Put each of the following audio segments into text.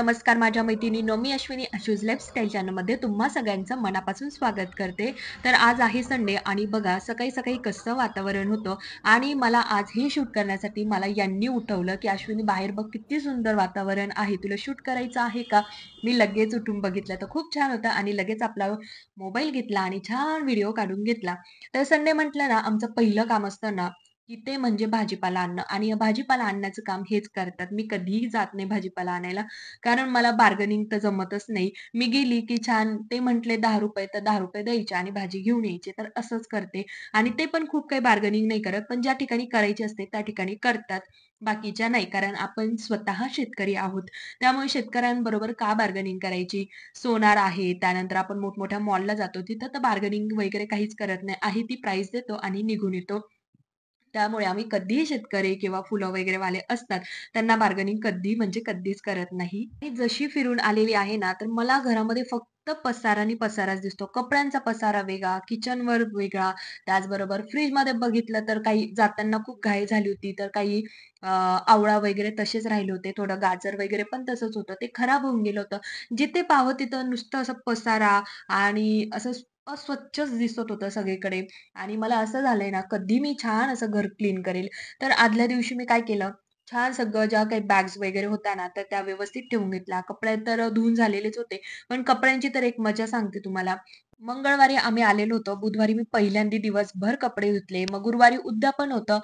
नमस्कार माझ्या मैत्रिणींनो, मी अश्विनी आशूज लाईफस्टाईल चॅनलमध्ये तुम्हा सगळ्यांचं मनापासून स्वागत करते. तर आज आहे संडे आणि बघा सकाळी-सकाळी कसं वातावरण होतं आणि मला आज हे शूट करण्यासाठी मला यांनी उठवलं, की "अश्विनी बाहेर बघ किती सुंदर वातावरण आहे. तुला शूट करायचं आहे का?" मी लगेच उठून बघितलं तर खूप छान होतं आणि लगेच आपला मोबाईल घेतला आणि छान व्हिडिओ काढून घेतला. तर संडे म्हटलं ना, आमचं पहिलं काम असतं ना, की ते म्हणजे भाजीपाला आणणं आणि भाजीपाला आणण्याचं काम हेच करतात. मी कधीही जात नाही भाजीपाला आणायला. कारण मला बार्गेनिंग तर जमतच नाही. मी गेली की छान ते म्हटले ₹10 तर ₹10 द्यायचे आणि भाजी घेऊन यायची. तर असंच करते आणि ते पण खूप काही बार्गेनिंग नाही करत. पण ज्या ठिकाणी करायची असते त्या ठिकाणी करतात. बाकीच्या नाही. कारण आपण स्वतः शेतकरी आहोत. त्यामुळे शेतकऱ्यांबरोबर का बार्गेनिंग करायची? सोनार आहे, त्यानंतर आपण मोठमोठ्या मॉलला जातो. तिथं तर बार्गेनिंग वगैरे काहीच करत नाही. आहे ती प्राईस देतो आणि निघून येतो. त्यामुळे आम्ही कधीही शेतकरी किंवा फुलं वगैरे वाले असतात, त्यांना बार्गेनिंग कधी म्हणजे कधीच करत नाही. मी जशी फिरून आलेली आहे ना, तर मला घरामध्ये फक्त पसारा आणि पसाराच दिसतो. कपड्यांचा पसारा वेगळा, किचनवर वेगळा, त्याचबरोबर फ्रिजमध्ये बघितलं तर काही जाताना खूप घाई झाली होती, तर काही आवळा वगैरे तसेच राहिले होते. थोडं गाजर वगैरे पण तसंच होतं. ते खराब होऊन गेलं होतं. जिथे पाहावं तिथं नुसतं असं पसारा आणि असं अस्वच्छच दिसत होतं सगळीकडे. आणि मला असं झालंय ना, कधी मी छान असं घर क्लीन करेल. तर आदल्या दिवशी मी काय केलं, छान सगळं ज्या काही बॅग्स वगैरे होत्या ना, तर त्या व्यवस्थित ठेवून घेतल्या. कपडे तर धुवून झालेलेच होते. पण कपड्यांची तर एक मजा सांगते तुम्हाला. मंगळवारी आम्ही आलेलो होतो. बुधवारी मी पहिल्यांदा दिवसभर कपडे धुतले. मग गुरुवारी उद्यापन होतं.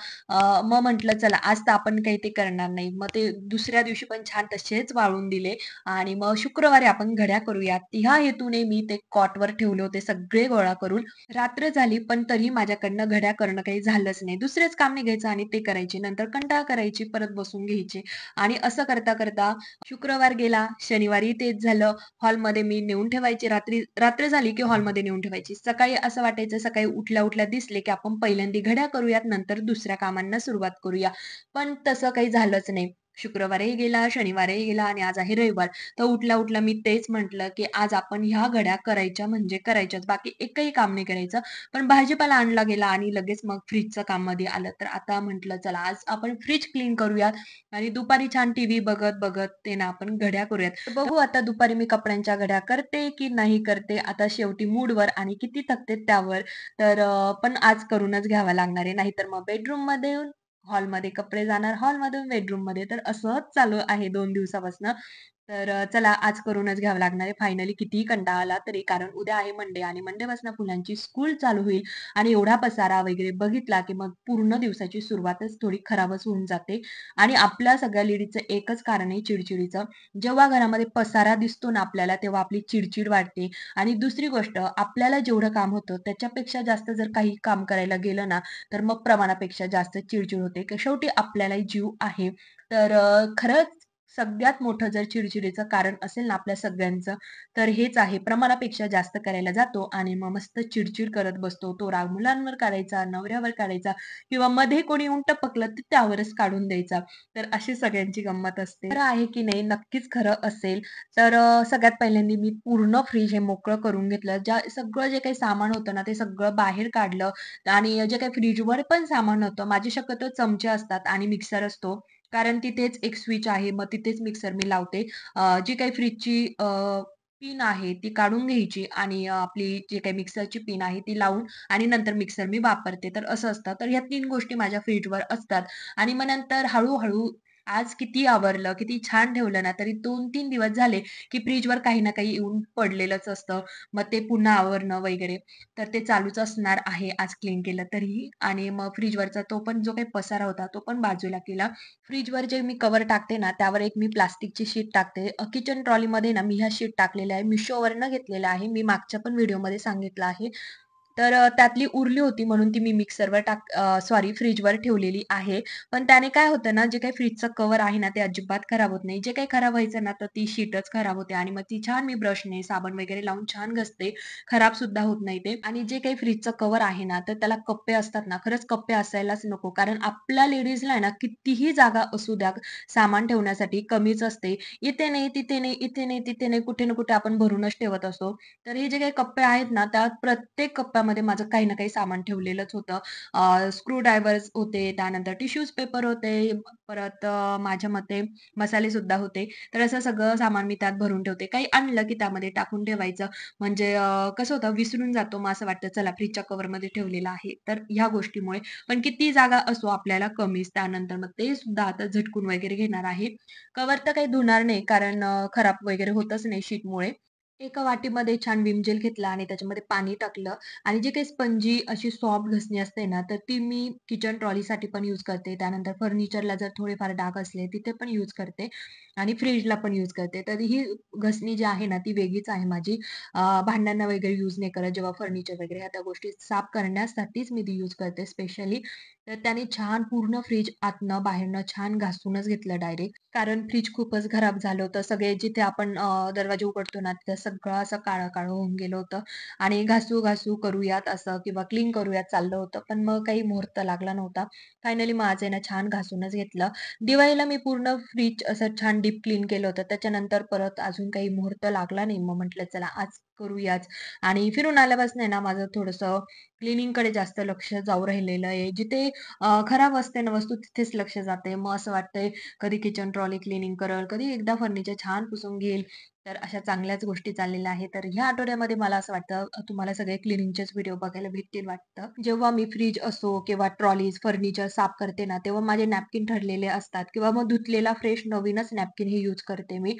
मग म्हटलं चला आज तर आपण काही ते करणार नाही. मग ते दुसऱ्या दिवशी पण छान तसेच वाळून दिले आणि मग शुक्रवारी आपण घड्या करूयात. ह्या हेतूने मी ते कॉटवर ठेवले होते सगळे गोळा करून. रात्र झाली, पण तरीही माझ्याकडनं घड्या करणं काही झालंच नाही. दुसरेच काम निघायचं आणि ते करायचे. नंतर कंटाळा करायची, परत बसून घ्यायचे आणि असं करता-करता शुक्रवार गेला, शनिवारी तेच झालं. हॉलमध्ये मी नेऊन ठेवायची. रात्र झाली की हॉलमध्ये नेऊन ठेवायची. सकाळी असं वाटायचं, सकाळी उठल्या-उठल्या दिसले की आपण पहिल्यांदा घड्या करूयात, नंतर दुसऱ्या कामांना सुरुवात करूया. पण तसं काही झालंच नाही. शुक्रवारही गेला, शनिवारही गेला आणि आज आहे रविवार. तर उठल्या-उठल्या मी तेच म्हटलं, की आज आपण ह्या घड्या करायच्या म्हणजे करायच्याच. बाकी एकही काम नाही करायचं. पण भाजीपाला आणला गेला आणि लगेच मग फ्रिजचं काम मध्ये आलं. तर आता म्हटलं चला आज आपण फ्रिज क्लीन करूयात आणि दुपारी छान टीव्ही बघत-बघत ते ना आपण घड्या करूयात. तर बघू आता दुपारी मी कपड्यांच्या घड्या करते की नाही करते. आता शेवटी मूडवर आणि किती थकते त्यावर. तर पण आज करूनच घ्यावा लागणार आहे. नाहीतर मग बेडरूममध्ये हॉलमध्ये कपडे जाणार, हॉलमधून बेडरूममध्ये. तर असंच चालू आहे 2 दिवसापासनं. तर चला आज करूनच घ्यावं लागणार आहे फायनली कितीही कंटाळा आला तरी. कारण उद्या आहे मंडे आणि मंडेपासून मुलांची स्कूल चालू होईल आणि एवढा पसारा वगैरे बघितला, की मग पूर्ण दिवसाची सुरुवातच थोडी खराबच होऊन जाते. आणि आपल्या सगळ्या लेडीजचं एकच कारण आहे चिडचिडीचं. जेव्हा घरामध्ये पसारा दिसतो ना आपल्याला, तेव्हा आपली चिडचिड वाढते. आणि दुसरी गोष्ट आपल्याला जेवढं काम होतं त्याच्यापेक्षा जास्त जर काही काम करायला गेलं ना, तर मग प्रमाणापेक्षा जास्त चिडचिड होते. शेवटी आपल्यालाही जीव आहे. तर खरंच सगळ्यात मोठं जर चिडचिडीचं कारण असेल ना आपल्या सगळ्यांचं, तर हेच आहे. प्रमाणापेक्षा जास्त करायला जातो आणि मग मस्त चिडचिड करत बसतो. तो राग मुलांवर काढायचा, नवऱ्यावर काढायचा किंवा मध्ये कोणी येऊन टपकलं तर त्यावरच काढून द्यायचा. तर अशी सगळ्यांची गंमत असते. खरं आहे की नाही? नक्कीच खरं असेल. तर सगळ्यात पहिल्यांदा मी पूर्ण फ्रिज हे मोकळं करून घेतलं. सगळं जे काही सामान होतं ना, ते सगळं बाहेर काढलं आणि जे काही फ्रिजवर पण सामान होतं, माझे शक्यतो चमचे असतात आणि मिक्सर असतो. कारण तिथेच एक स्विच आहे. मग तिथेच मिक्सर मी लावते. जी काही फ्रिजची पिन आहे ती काढून घ्यायची आणि आपली जी काही मिक्सरची पिन आहे ती लावून आणि नंतर मिक्सर मी वापरते. तर असं असतं. तर ह्या 3 गोष्टी माझ्या फ्रिजवर असतात आणि मग नंतर हळू आज किती आवरलं, किती छान ठेवलं ना, तरी 2-3 दिवस झाले, की फ्रिजवर काही ना काही येऊन पडलेलंच असतं. मग ते पुन्हा आवरणं वगैरे. तर ते चालूच असणार आहे आज क्लीन केलं तरीही आणि मग फ्रिजवरचा तो पण जो काही पसारा होता, तो पण बाजूला केला. फ्रिजवर जे मी कव्हर टाकते ना, त्यावर एक मी प्लास्टिकची शीट टाकते. किचन ट्रॉलीमध्ये ना मी ह्या शीट टाकलेल्या आहे. Meeshoवरनं घेतलेल्या आहे. मी मागच्या पण व्हिडिओमध्ये सांगितलं आहे. तर त्यातली उरली होती म्हणून ती मी सॉरी फ्रिजवर ठेवलेली आहे. पण त्याने काय होतं ना, जे काही फ्रिजचं कव्हर आहे ना, ते अजिबात खराब होत नाही. जे काही खराब व्हायचं ना, तर ती शीटच खराब होते आणि मग ती छान मी ब्रशने साबण वगैरे लावून छान घासते. खराब सुद्धा होत नाही ते. आणि जे काही फ्रिजचं कव्हर आहे ना, तर त्याला कप्पे असतात ना, खरंच कप्पे असायलाच नको. कारण आपल्या लेडीजला आहे ना, कितीही जागा असू द्या सामान ठेवण्यासाठी कमीच असते. इथे नाही, तिथे नाही, इथे नाही, तिथे नाही, कुठे ना कुठे आपण भरूनच ठेवत असतो. तर हे जे काही कप्पे आहेत ना, त्या प्रत्येक कप्प्यामध्ये त्यामध्ये माझं काही ना काही सामान ठेवलेलंच होतं. स्क्रू ड्रायव्हर्स होते, त्यानंतर टिश्यूज पेपर होते, परत माझ्या मते मसालेसुद्धा होते. तर असं सगळं सामान मी त्यात भरून ठेवते. काही आणलं की त्यामध्ये टाकून ठेवायचं. म्हणजे कसं होतं विसरून जातो. मग असं वाटतं चला फ्रिजच्या कव्हरमध्ये ठेवलेलं आहे. तर ह्या गोष्टीमुळे पण किती जागा असो आपल्याला कमीच. त्यानंतर मग ते सुद्धा आता झटकून वगैरे घेणार आहे. कव्हर तर काही धुणार नाही कारण खराब वगैरे होतच नाही शीटमुळे. एका वाटीमध्ये छान विम जेल घेतला आणि त्याच्यामध्ये पाणी टाकलं आणि जी काही स्पंजी अशी सॉफ्ट घसणी असते ना, तर ती मी किचन ट्रॉलीसाठी पण यूज करते. त्यानंतर फर्निचरला जर थोडेफार डाग असले तिथे पण यूज करते आणि फ्रिजला पण यूज करते. तर ही घसणी जी आहे ना, ती वेगळीच आहे माझी. भांड्यांना वगैरे यूज नाही करत. जेव्हा फर्निचर वगैरे ह्या त्या गोष्टी साफ करण्यासाठीच मी ती यूज करते स्पेशली. तर त्याने छान पूर्ण फ्रिज आतनं बाहेरनं छान घासूनच घेतलं डायरेक्ट. कारण फ्रिज खूपच खराब झालं होतं. सगळे जिथे आपण दरवाजे उघडतो ना, तिथं सगळं असं काळं-काळं होऊन गेलं होतं आणि घासू-घासू करूयात असं किंवा क्लीन करूयात चाललं होतं. पण मग काही मुहूर्त लागला नव्हता. फायनली मग आज आहे ना छान घासूनच घेतलं. दिवाळीला मी पूर्ण फ्रिज असं छान डीप क्लीन केलं होतं. त्याच्यानंतर परत अजून काही मुहूर्त लागला नाही. मग म्हटलं चला आज करूयाच आणि फिरून आल्यापासून आहे ना माझं थोडंसं क्लीनिंगकडे जास्त लक्ष जाऊ राहिलेलं आहे. जिथे खराब असते ना वस्तू तिथेच लक्ष जाते. मग असं वाटतंय कधी किचन ट्रॉली क्लीनिंग करेल, कधी एकदा फर्निचर छान पुसून घेईल. तर अशा चांगल्याच गोष्टी चाललेल्या आहेत. तर ह्या आठवड्यामध्ये मला असं वाटतं तुम्हाला सगळे क्लीनिंगचेच व्हिडिओ बघायला भेटतील वाटतं. जेव्हा मी फ्रिज असो किंवा ट्रॉलीज, फर्निचर साफ करते ना, तेव्हा माझे नॅपकिन ठरलेले असतात किंवा मग धुतलेला फ्रेश नवीनच नॅपकिन हे यूज करते मी.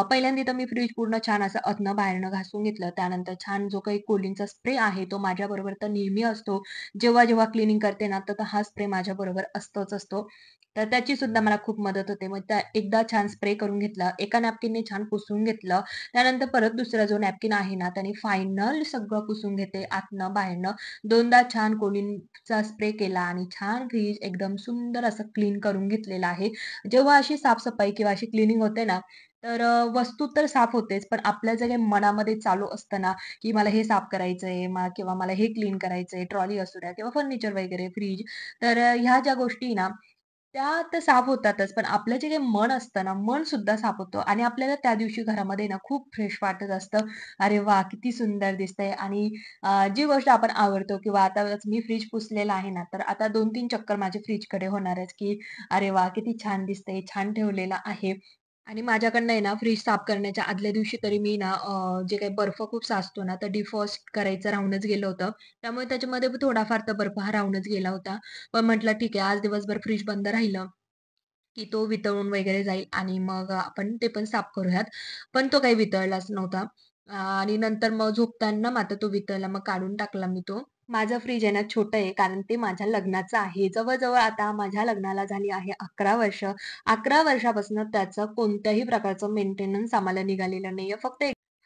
पहिल्यांदा तर मी फ्रिज पूर्ण छान असं आतनं बाहेरनं घासून घेतलं. त्यानंतर छान जो काही कोलिनचा स्प्रे आहे तो माझ्याबरोबर तर नेहमी असतो. जेव्हा क्लीनिंग करते ना, तर हा स्प्रे माझ्याबरोबर असतोच असतो. तर त्याची सुद्धा मला खूप मदत होते. मग त्या एकदा छान स्प्रे करून घेतला. एका नॅपकिनने छान पुसून घेतलं. त्यानंतर परत दुसरा जो नॅपकिन आहे ना, त्याने फायनल सगळं पुसून घेते आतनं बाहेरनं. दोनदा छान कोलिनचा स्प्रे केला आणि छान फ्रिज एकदम सुंदर असं क्लीन करून घेतलेलं आहे. जेव्हा अशी साफ किंवा अशी क्लीनिंग होते ना, तर वस्तू तर साफ होतेच, पण आपल्या जे काही मनामध्ये चालू असतं ना, की मला हे साफ करायचंय किंवा मला हे क्लीन करायचंय, ट्रॉली असू द्या किंवा फर्निचर वगैरे, फ्रिज. तर ह्या ज्या गोष्टी ना, त्या तर साफ होतातच, पण आपलं जे काही मन असतं ना, मन सुद्धा साफ होतं आणि आपल्याला त्या दिवशी घरामध्ये ना खूप फ्रेश वाटत असतं. अरे वाह! किती सुंदर दिसतंय आणि जी गोष्ट आपण आवडतो किंवा आता मी फ्रिज पुसलेला आहे ना, तर आता 2-3 चक्कर माझे फ्रिजकडे होणारच, की अरे वाह! किती छान दिसतंय, छान ठेवलेलं आहे. आणि माझ्याकडनं आहे ना फ्रिज साफ करण्याच्या आदल्या दिवशी तरी मी ना जे काही बर्फ खूप साचतो ना, तर डिफ्रॉस्ट करायचं राहूनच गेलं होतं. त्यामुळे त्याच्यामध्ये थोडाफार तर बर्फ हा राहूनच गेला होता. पण म्हटलं ठीक आहे आज दिवसभर फ्रिज बंद राहिलं, की तो वितळून वगैरे जाईल आणि मग आपण ते पण साफ करूयात. पण तो काही वितळलाच नव्हता. आणि नंतर मग झोपताना मात्र तो वितळला. मग काढून टाकला मी तो. माझं फ्रिज आहे ना छोटं आहे कारण ते माझ्या लग्नाचं आहे. जवळ-जवळ आता माझ्या लग्नाला झाली आहे 11 वर्ष. 11 वर्षापासून त्याचं कोणत्याही प्रकारचं मेंटेनन्स आम्हाला निघालेलं नाहीये.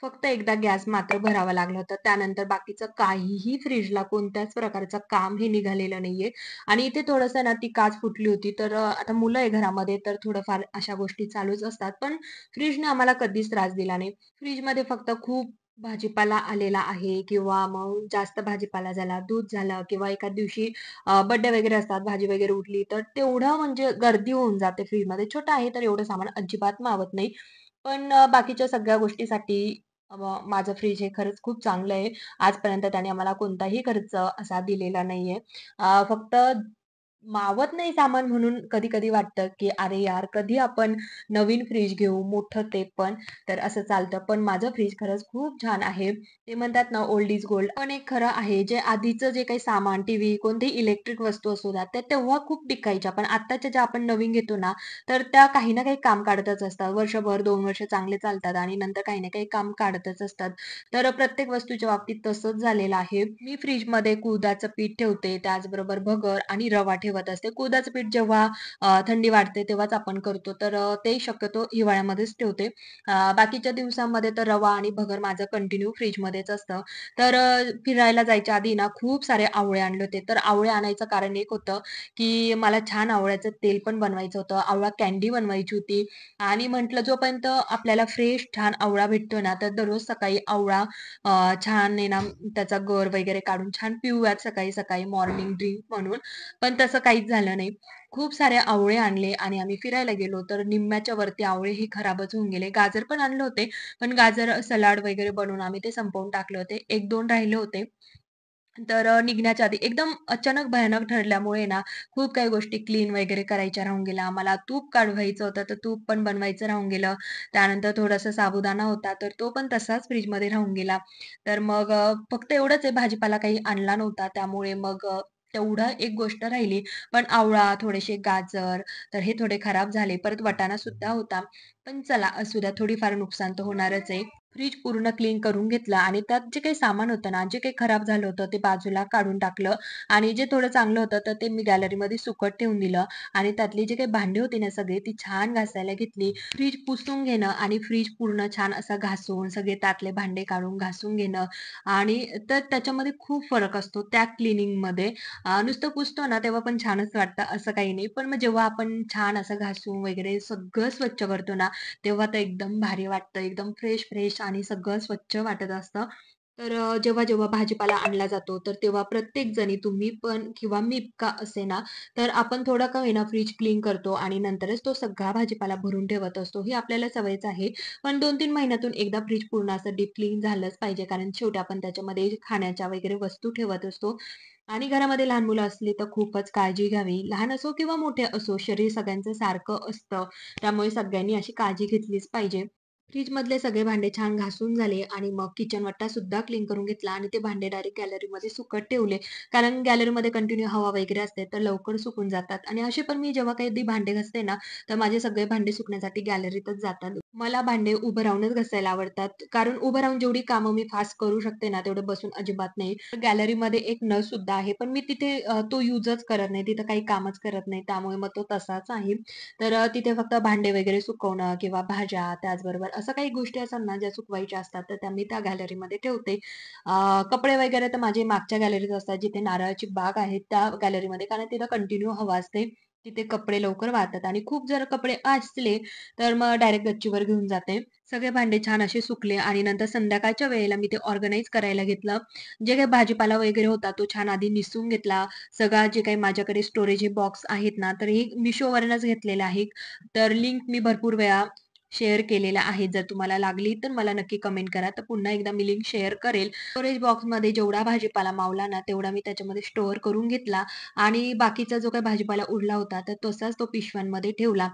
फक्त एकदा गॅस मात्र भरावा लागला होता. त्यानंतर बाकीचं काहीही फ्रिजला कोणत्याच प्रकारचं काम हे निघालेलं नाहीये. आणि इथे थोडंसं ना ती काच फुटली होती. तर आता मुलं आहे घरामध्ये तर थोडंफार अशा गोष्टी चालूच असतात. पण फ्रिजने आम्हाला कधीच त्रास दिला नाही. फ्रिजमध्ये फक्त खूप भाजीपाला आलेला आहे किंवा मग जास्त भाजीपाला झाला, दूध झालं किंवा एखाद दिवशी बर्थडे वगैरे असतात, भाजी वगैरे उठली, तर तेवढं म्हणजे गर्दी होऊन जाते फ्रिजमध्ये. छोटं आहे तर एवढं सामान अजिबात मावत नाही. पण बाकीच्या सगळ्या गोष्टीसाठी माझं फ्रिज हे खरंच खूप चांगलं आहे. आजपर्यंत त्याने आम्हाला कोणताही खर्च असा दिलेला नाहीये. फक्त मावत नाही सामान म्हणून कधी-कधी वाटतं, की "अरे यार, कधी आपण नवीन फ्रिज घेऊ, मोठं ते पण." तर असं चालतं. पण माझं फ्रिज खरंच खूप छान आहे. ते म्हणतात ना ओल्ड इज गोल्ड. पण एक खरं आहे, जे आधीचं जे काही सामान, टीव्ही, कोणतीही इलेक्ट्रिक वस्तू असू द्या, त्या तेव्हा खूप टिकायच्या. पण आत्ताच्या ज्या आपण नवीन घेतो ना, तर त्या काही ना काही काम काढतच असतात. वर्षभर, 2 वर्ष चांगले चालतात आणि नंतर काही ना काही काम काढतच असतात. तर प्रत्येक वस्तूच्या बाबतीत तसंच झालेलं आहे. मी फ्रिजमध्ये कुळथाचं पीठ ठेवते, त्याचबरोबर भगर आणि रवा ठेवत असते. कुळथाचं पीठ जेव्हा थंडी वाढते तेव्हाच आपण करतो, तर ते शक्यतो हिवाळ्यामध्येच ठेवते. बाकीच्या दिवसामध्ये तर रवा आणि भगर माझं कंटिन्यू फ्रिजमध्येच असतं. तर फिरायला जायच्या आधी ना खूप सारे आवळे आणले होते. तर आवळे आणायचं कारण एक होतं, की मला छान आवळ्याचं तेल पण बनवायचं होतं. आवळा कँडी बनवायची होती आणि म्हटलं जोपर्यंत आपल्याला फ्रेश छान आवळा भेटतो ना, तर दररोज सकाळी आवळा छान आहे ना, त्याचा गर वगैरे काढून छान पिऊयात सकाळी-सकाळी मॉर्निंग ड्रिंक म्हणून. पण तसं काहीच झालं नाही. खूप सारे आवळे आणले आणि आम्ही फिरायला गेलो, तर निम्म्याच्या वरती आवळे हे खराबच होऊन गेले. गाजर पण आणले होते, पण गाजर सलाड वगैरे बनवून आम्ही ते संपवून टाकले होते. 1-2 राहिले होते. तर निघण्याच्या आधी एकदम अचानक भयानक ठरल्यामुळे ना, खूप काही गोष्टी क्लीन वगैरे करायच्या राहून गेल्या. मला तूप काढवायचं होतं, तर तूप पण बनवायचं राहून गेलं. त्यानंतर थोडासा साबुदाणा होता, तर तो पण तसाच फ्रिजमध्ये राहून गेला. तर मग फक्त एवढंच आहे भाजीपाला काही आणला नव्हता. त्यामुळे मग तेवढं एक गोष्ट राहिली. पण आवळा, थोडेसे गाजर, तर हे थोडे खराब झाले. परत वाटाणा सुद्धा होता. पण चला असू द्या, थोडीफार नुकसान तर होणारच आहे. फ्रिज पूर्ण क्लीन करून घेतला आणि त्यात जे काही सामान होतं ना, जे काही खराब झालं होतं ते बाजूला काढून टाकलं आणि जे थोडं चांगलं होतं तर ते मी गॅलरीमध्ये सुकत ठेवून दिलं आणि त्यातली जी काही भांडी होती ना सगळी ती छान घासायला घेतली. फ्रिज पुसून घेणं आणि फ्रिज पूर्ण छान असं घासून सगळे त्यातले भांडे काढून घासून घेणं आणि तर त्याच्यामध्ये खूप फरक असतो त्या क्लीनिंगमध्ये. नुसतं पुसतो ना तेव्हा पण छानच वाटतं असं काही नाही. पण मग जेव्हा आपण छान असं घासून वगैरे सगळं स्वच्छ करतो ना, तेव्हा तर एकदम भारी वाटतं. एकदम फ्रेश-फ्रेश आणि सगळं स्वच्छ वाटत असतं. तर जेव्हा-जेव्हा भाजीपाला आणला जातो, तर तेव्हा प्रत्येक जणी तुम्ही पण किंवा मी का असेना, तर आपण थोडा का होईना फ्रिज क्लीन करतो आणि नंतरच तो सगळा भाजीपाला भरून ठेवत असतो. ही आपल्याला सवयच आहे. पण 2-3 महिन्यातून एकदा फ्रिज पूर्ण असं डीप क्लीन झालंच पाहिजे. कारण शेवटी आपण त्याच्यामध्ये खाण्याच्या वगैरे वस्तू ठेवत असतो. आणि घरामध्ये लहान मुलं असली तर खूपच काळजी घ्यावी. लहान असो किंवा मोठे असो, शरीर सगळ्यांचं सारखं असतं. त्यामुळे सगळ्यांनी अशी काळजी घेतलीच पाहिजे. फ्रिजमधले सगळे भांडे छान घासून झाले आणि मग किचन वट्टा सुद्धा क्लीन करून घेतला आणि ते भांडे डायरेक्ट गॅलरीमध्ये सुकत ठेवले. कारण गॅलरीमध्ये कंटिन्यू हवा वगैरे असते, तर लवकर सुकून जातात आणि असे पण मी जेव्हा कधी भांडे घासते ना, तर माझे सगळे भांडे सुकण्यासाठी गॅलरीतच जातात. मला भांडे उभं राहूनच घासायला आवडतात. कारण उभं राहून जेवढी कामं मी फास्ट करू शकते ना, तेवढं बसून अजिबात नाही. गॅलरीमध्ये एक नळ सुद्धा आहे, पण मी तिथे तो युजच करत नाही. तिथं काही कामच करत नाही. त्यामुळे मग तो तसाच आहे. तर तिथे फक्त भांडे वगैरे सुकवणं किंवा भाज्या, त्याचबरोबर असं काही गोष्टी असतात ना, ज्या सुकवायच्या असतात, तर त्या मी त्या गॅलरीमध्ये ठेवते. कपडे वगैरे तर माझे मागच्या गॅलरीत असतात, जिथे नारळाची बाग आहे त्या गॅलरीमध्ये. कारण तिथं कंटिन्यू हवा असते. तिथे कपडे लवकर वाळतात आणि खूप जर कपडे असले, तर मग डायरेक्ट गच्चीवर घेऊन जाते. सगळे भांडे छान असे सुकले आणि नंतर संध्याकाळच्या वेळेला मी ते ऑर्गनाइज करायला घेतलं. जे काही भाजीपाला वगैरे होता, तो छान आधी निसून घेतला. सगळा जे काही माझ्याकडे स्टोरेज बॉक्स आहेत ना, तर हे Mishoवरूनच घेतलेलं आहे. तर लिंक मी भरपूर वेळा शेअर केलेल्या आहेत. जर तुम्हाला लागली तर मला नक्की कमेंट करा. तर पुन्हा एकदा मी लिंक शेअर करेल. स्टोरेज बॉक्समध्ये जेवढा भाजीपाला मावला ना, तेवढा मी त्याच्यामध्ये स्टोअर करून घेतला आणि बाकीचा जो काही भाजीपाला उरला होता, तर तसाच तो पिशव्यांमध्ये ठेवला.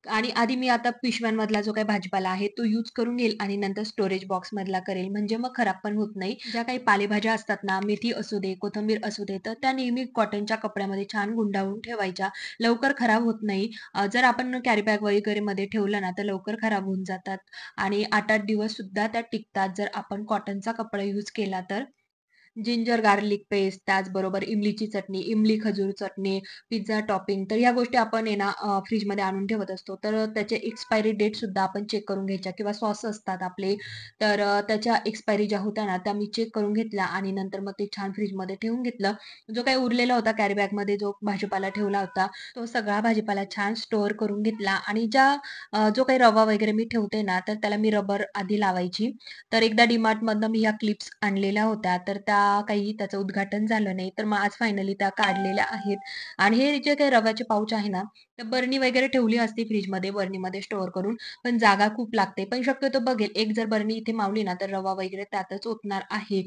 आणि आधी मी आता पिशव्यांमधला जो काही भाजीपाला आहे तो यूज करून घेईल आणि नंतर स्टोरेज बॉक्समधला करेल. म्हणजे मग खराब पण होत नाही. ज्या काही पालेभाज्या असतात ना, मेथी असू दे, कोथिंबीर असू दे, तर त्या नेहमी कॉटनच्या कपड्यामध्ये छान गुंडाळून ठेवायच्या. लवकर खराब होत नाही. जर आपण कॅरी बॅग वगैरेमध्ये ठेवलं ना, तर लवकर खराब होऊन जातात आणि 8-8 दिवस सुद्धा त्या टिकतात, जर आपण कॉटनचा कपडा यूज केला तर. जिंजर गार्लिक पेस्ट, त्याचबरोबर इमलीची चटणी, इमली खजूर चटणी, पिझ्झा टॉपिंग तर ह्या गोष्टी आपण आहे ना फ्रिजमध्ये आणून ठेवत असतो. तर त्याचे एक्सपायरी डेट सुद्धा आपण चेक करून घ्यायच्या किंवा सॉस असतात आपले, तर त्याच्या एक्सपायरी ज्या होत्या ना, त्या मी चेक करून घेतल्या आणि नंतर मग ते छान फ्रिजमध्ये ठेवून घेतलं. जो काही उरलेला होता कॅरी बॅगमध्ये जो भाजीपाला ठेवला होता, तो सगळा भाजीपाला छान स्टोअर करून घेतला आणि जो काही रवा वगैरे मी ठेवते ना, तर त्याला मी रबर आधी लावायची. तर एकदा DMartमधनं मी ह्या क्लिप्स आणलेल्या होत्या, तर त्या काही त्याचं उद्घाटन झालं नाही. तर मग आज फायनली त्या काढलेल्या आहेत आणि हे जे काही रव्याचे पाउच आहे ना, तर बरणी वगैरे ठेवली असती फ्रिजमध्ये, बरणीमध्ये स्टोअर करून, पण जागा खूप लागते. पण शक्यतो बघेल, एक जर बरणी इथे मावली ना, तर रवा वगैरे त्यातच ओतणार आहे.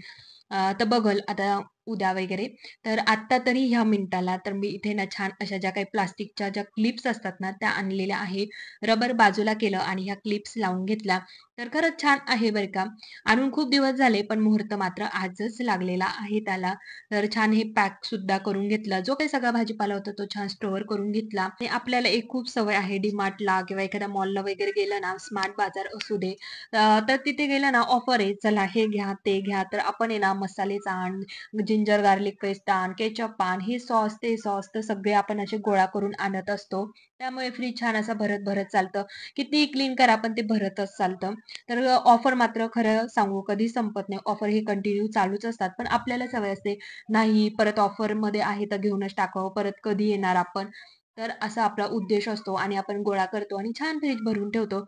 तर बघल आता उद्या वगैरे. तर आत्ता तरी ह्या मिनिटाला तर मी इथे ना छान अशा ज्या काही प्लास्टिकच्या ज्या क्लिप्स असतात ना, त्या आणलेल्या आहे. रबर बाजूला केलं आणि ह्या क्लिप्स लावून घेतल्या. तर खरंच छान आहे बरं का. आणून खूप दिवस झाले, पण मुहूर्त मात्र आजच लागलेला आहे त्याला. तर छान हे पॅक सुद्धा करून घेतलं. जो काही सगळा भाजीपाला होता तो छान स्टोअर करून घेतला. आणि आपल्याला एक खूप सवय आहे DMartला किंवा एखाद्या मॉलला वगैरे गेलं ना, स्मार्ट बाजार असू दे, तर तिथे गेलं ना ऑफर आहे. चला हे घ्या, ते घ्या. तर आपण आहे ना मसालेच आण, जिंजर गार्लिक पेस्ट आण, केचअप आण, हे सॉस, ते सॉस, तर सगळे आपण असे गोळा करून आणत असतो. त्यामुळे फ्रिज छान असा भरत-भरत चालतं. कितीही क्लीन करा, पण ते भरतच चालतं. तर ऑफर मात्र खरं सांगू कधी संपत नाही. ऑफर ही कंटिन्यू चालूच असतात. पण आपल्याला सवय असते, नाही परत ऑफरमध्ये आहे तर घेऊनच टाकावं, परत कधी येणार आपण. तर असा आपला उद्देश असतो आणि आपण गोळा करतो आणि छान फ्रिज भरून ठेवतो.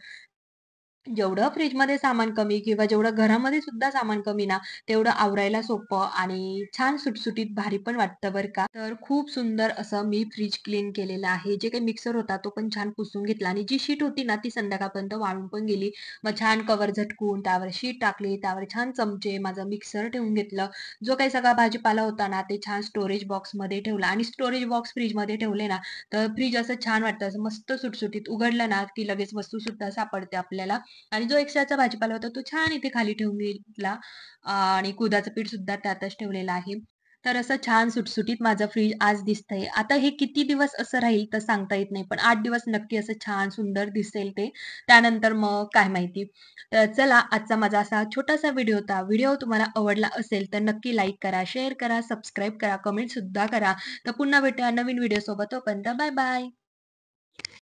जेवढं फ्रिजमध्ये सामान कमी किंवा जेवढं घरामध्ये सुद्धा सामान कमी ना, तेवढं आवरायला सोपं आणि छान सुटसुटीत भारी पण वाटतं बरं का. तर खूप सुंदर असं मी फ्रिज क्लीन केलेलं आहे. जे काही मिक्सर होता तो पण छान पुसून घेतला आणि जी शीट होती ना, ती संध्याकाळपर्यंत वाळून पण गेली. मग छान कव्हर झटकून त्यावर शीट टाकली, त्यावर छान चमचे, माझं मिक्सर ठेवून घेतलं. जो काही सगळा भाजीपाला होता ना, ते छान स्टोरेज बॉक्समध्ये ठेवला आणि स्टोरेज बॉक्स फ्रिजमध्ये ठेवले ना, तर फ्रिज असं छान वाटतं, असं मस्त सुटसुटीत उघडलं ना, की लगेच वस्तूसुद्धा सापडते आपल्याला. आणि जो एक्स्ट्राचा भाजीपाला होता तो छान इथे खाली ठेवून घेतला आणि कुदाचं पीठ सुद्धा त्यातच ठेवलेलं आहे. तर असं छान सुटसुटीत माझं फ्रीज आज दिसतंय. आता हे किती दिवस असं राहील तर सांगता येत नाही. पण 8 दिवस नक्की असं छान सुंदर दिसेल ते. त्यानंतर मग काय माहिती. तर चला आजचा माझा असा छोटासा व्हिडिओ होता. व्हिडिओ तुम्हाला आवडला असेल तर नक्की लाईक करा, शेअर करा, सबस्क्राईब करा, कमेंट सुद्धा करा. तर पुन्हा भेटूया नवीन व्हिडिओसोबत. तोपर्यंत बाय बाय.